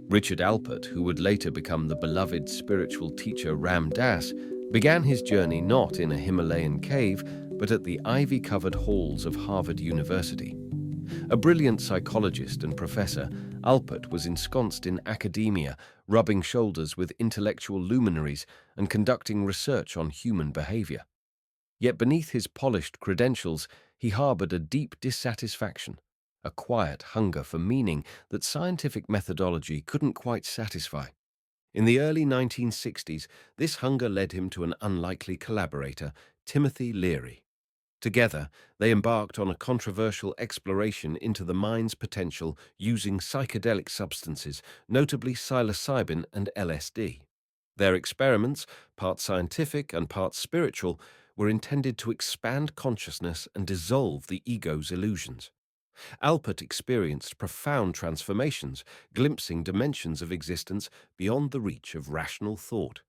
Richard Alpert, who would later become the beloved spiritual teacher Ram Dass, began his journey not in a Himalayan cave, but at the ivy-covered halls of Harvard University. A brilliant psychologist and professor, Alpert was ensconced in academia, rubbing shoulders with intellectual luminaries and conducting research on human behavior. Yet beneath his polished credentials, he harbored a deep dissatisfaction, a quiet hunger for meaning that scientific methodology couldn't quite satisfy. In the early 1960s, this hunger led him to an unlikely collaborator, Timothy Leary. Together, they embarked on a controversial exploration into the mind's potential using psychedelic substances, notably psilocybin and LSD. Their experiments, part scientific and part spiritual, were intended to expand consciousness and dissolve the ego's illusions. Alpert experienced profound transformations, glimpsing dimensions of existence beyond the reach of rational thought.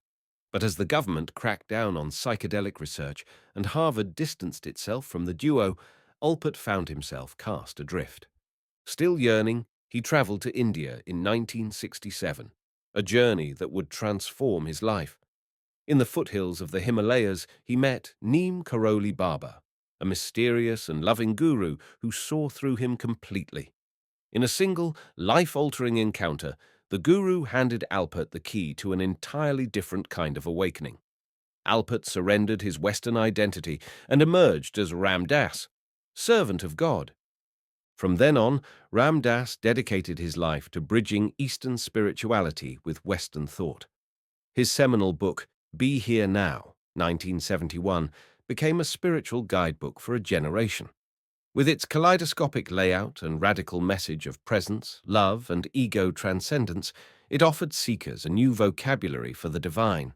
But as the government cracked down on psychedelic research and Harvard distanced itself from the duo, Alpert found himself cast adrift. Still yearning, he traveled to India in 1967, a journey that would transform his life. In the foothills of the Himalayas, he met Neem Karoli Baba, a mysterious and loving guru who saw through him completely. In a single, life-altering encounter, the guru handed Alpert the key to an entirely different kind of awakening. Alpert surrendered his Western identity and emerged as Ram Dass, servant of God. From then on, Ram Dass dedicated his life to bridging Eastern spirituality with Western thought. His seminal book, Be Here Now, 1971, became a spiritual guidebook for a generation. With its kaleidoscopic layout and radical message of presence, love, and ego transcendence, it offered seekers a new vocabulary for the divine.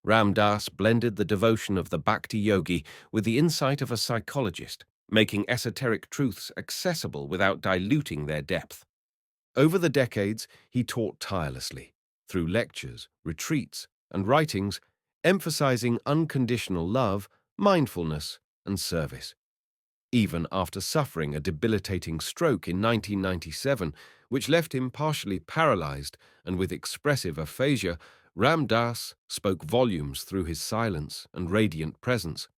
Ram Dass blended the devotion of the bhakti yogi with the insight of a psychologist, making esoteric truths accessible without diluting their depth. Over the decades, he taught tirelessly, through lectures, retreats, and writings, emphasizing unconditional love, mindfulness, and service. Even after suffering a debilitating stroke in 1997, which left him partially paralyzed and with expressive aphasia, Ram Dass spoke volumes through his silence and radiant presence.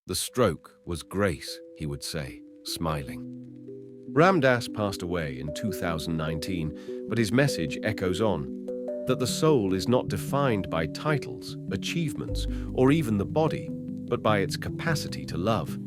The stroke was grace, he would say, smiling. Ram Dass passed away in 2019, but his message echoes on, that the soul is not defined by titles, achievements, or even the body, but by its capacity to love.